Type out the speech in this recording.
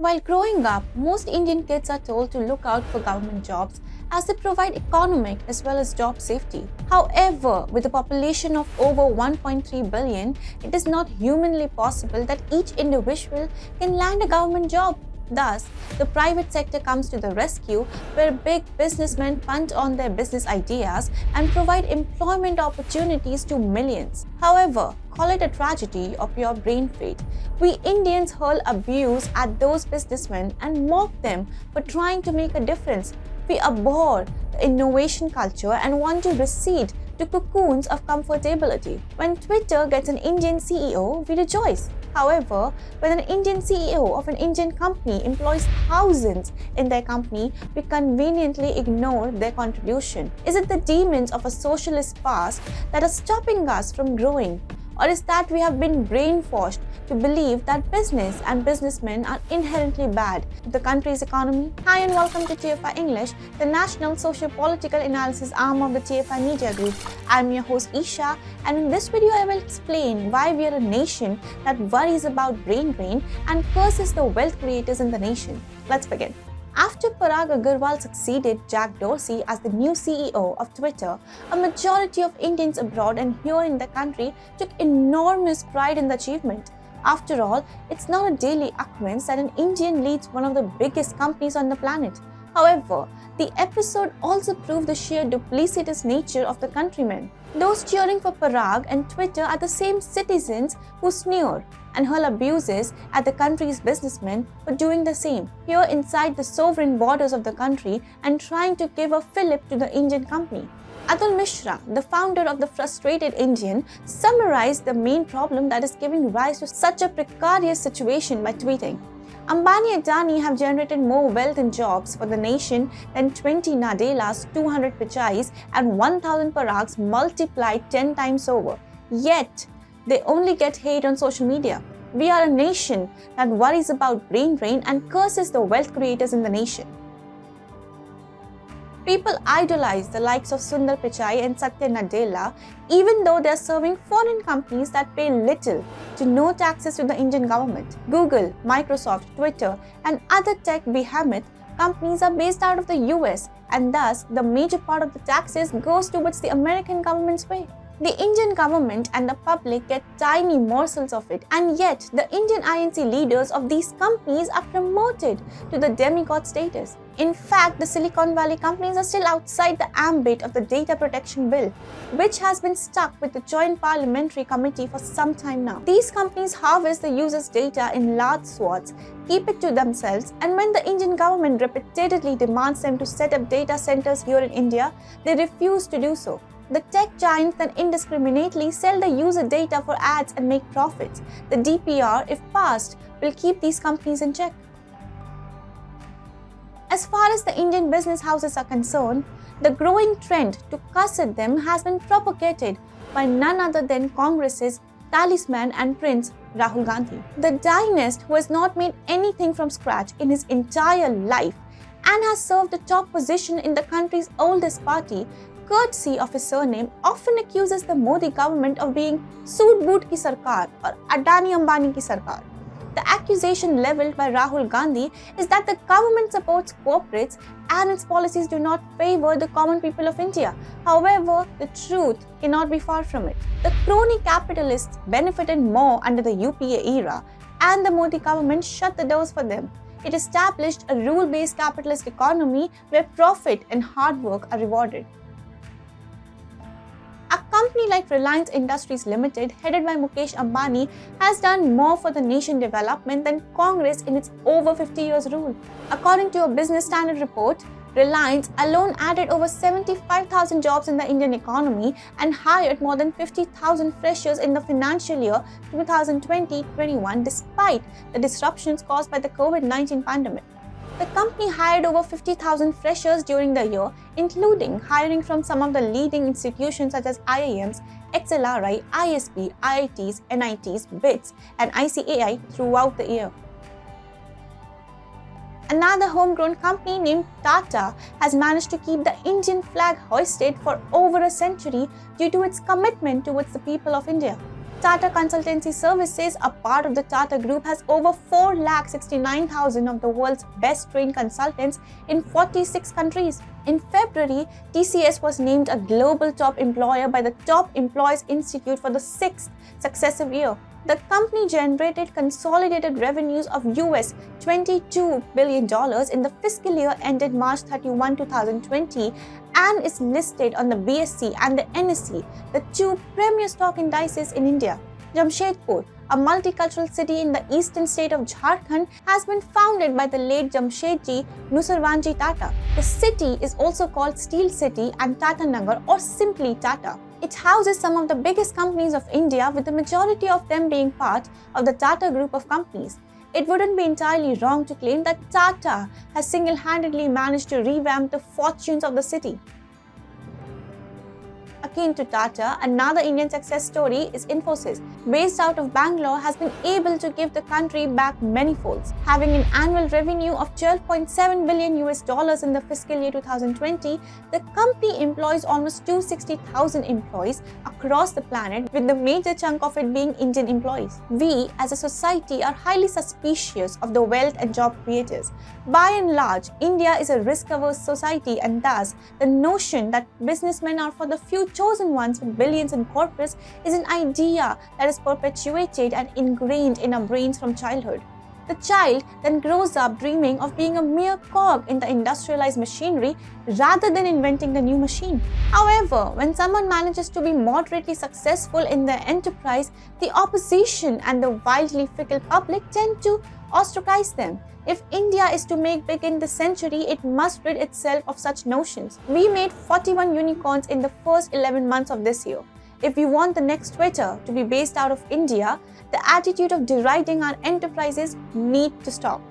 While growing up, most Indian kids are told to look out for government jobs as they provide economic as well as job safety. However, with a population of over 1.3 billion, it is not humanly possible that each individual can land a government job. Thus, the private sector comes to the rescue where big businessmen punt on their business ideas and provide employment opportunities to millions. However, call it a tragedy or pure brain fade, we Indians hurl abuse at those businessmen and mock them for trying to make a difference. We abhor the innovation culture and want to recede to cocoons of comfortability. When Twitter gets an Indian CEO, we rejoice. However, when an Indian CEO of an Indian company employs thousands in their company, we conveniently ignore their contribution. Is it the demons of a socialist past that are stopping us from growing? Or is that we have been brainwashed to believe that business and businessmen are inherently bad to the country's economy? Hi and welcome to TFI English, the national socio-political analysis arm of the TFI Media Group. I'm your host Isha, and in this video I will explain why we are a nation that worries about brain drain and curses the wealth creators in the nation. Let's begin. After Parag Agrawal succeeded Jack Dorsey as the new CEO of Twitter, a majority of Indians abroad and here in the country took enormous pride in the achievement. After all, it's not a daily occurrence that an Indian leads one of the biggest companies on the planet. However, the episode also proved the sheer duplicitous nature of the countrymen. Those cheering for Parag and Twitter are the same citizens who sneer and hurl abuses at the country's businessmen for doing the same, here inside the sovereign borders of the country and trying to give a fillip to the Indian company. Atul Mishra, the founder of the Frustrated Indian, summarized the main problem that is giving rise to such a precarious situation by tweeting, Ambani and Adani have generated more wealth and jobs for the nation than 20 Nadellas, 200 Pichais and 1000 Parags multiplied 10 times over. Yet, they only get hate on social media. We are a nation that worries about brain drain and curses the wealth creators in the nation. People idolize the likes of Sundar Pichai and Satya Nadella, even though they are serving foreign companies that pay little to no taxes to the Indian government. Google, Microsoft, Twitter, and other tech behemoth companies are based out of the US, and thus the major part of the taxes goes towards the American government's way. The Indian government and the public get tiny morsels of it, and yet the Indian INC leaders of these companies are promoted to the demigod status. In fact, the Silicon Valley companies are still outside the ambit of the Data Protection Bill, which has been stuck with the Joint Parliamentary Committee for some time now. These companies harvest the users' data in large swaths, keep it to themselves, and when the Indian government repeatedly demands them to set up data centers here in India, they refuse to do so. The tech giants then indiscriminately sell the user data for ads and make profits. The DPR, if passed, will keep these companies in check. As far as the Indian business houses are concerned, the growing trend to cuss at them has been propagated by none other than Congress's talisman and prince Rahul Gandhi. The dynast who has not made anything from scratch in his entire life and has served the top position in the country's oldest party, courtesy of his surname, often accuses the Modi government of being Sood Boot ki Sarkar or Adani Ambani ki Sarkar. The accusation leveled by Rahul Gandhi is that the government supports corporates and its policies do not favor the common people of India. However, the truth cannot be far from it. The crony capitalists benefited more under the UPA era, and the Modi government shut the doors for them. It established a rule-based capitalist economy where profit and hard work are rewarded. A company like Reliance Industries Limited, headed by Mukesh Ambani, has done more for the nation development than Congress in its over 50 years rule. According to a Business Standard report, Reliance alone added over 75,000 jobs in the Indian economy and hired more than 50,000 freshers in the financial year 2020-21 despite the disruptions caused by the COVID-19 pandemic. The company hired over 50,000 freshers during the year, including hiring from some of the leading institutions such as IIMs, XLRI, ISB, IITs, NITs, BITS, and ICAI throughout the year. Another homegrown company named Tata has managed to keep the Indian flag hoisted for over a century due to its commitment towards the people of India. Tata Consultancy Services, a part of the Tata Group, has over 4,69,000 of the world's best trained consultants in 46 countries. In February, TCS was named a global top employer by the Top Employers Institute for the sixth successive year. The company generated consolidated revenues of US $22 billion in the fiscal year ended March 31, 2020 and is listed on the BSE and the NSE, the two premier stock indices in India. Jamshedpur, a multicultural city in the eastern state of Jharkhand, has been founded by the late Jamshedji Nusarwanji Tata. The city is also called Steel City and Tata Nagar, or simply Tata. It houses some of the biggest companies of India, with the majority of them being part of the Tata Group of companies. It wouldn't be entirely wrong to claim that Tata has single-handedly managed to revamp the fortunes of the city. Akin to Tata, another Indian success story is Infosys. Based out of Bangalore, has been able to give the country back many folds. Having an annual revenue of $12.7 billion in the fiscal year 2020, the company employs almost 260,000 employees across the planet, with the major chunk of it being Indian employees. We, as a society, are highly suspicious of the wealth and job creators. By and large, India is a risk-averse society, and thus, the notion that businessmen are for the few chosen ones with billions in corpus is an idea that is perpetuated and ingrained in our brains from childhood. The child then grows up dreaming of being a mere cog in the industrialized machinery rather than inventing the new machine. However, when someone manages to be moderately successful in their enterprise, the opposition and the wildly fickle public tend to ostracize them. If India is to make big in the century, it must rid itself of such notions. We made 41 unicorns in the first 11 months of this year. If we want the next Twitter to be based out of India, the attitude of deriding our enterprises needs to stop.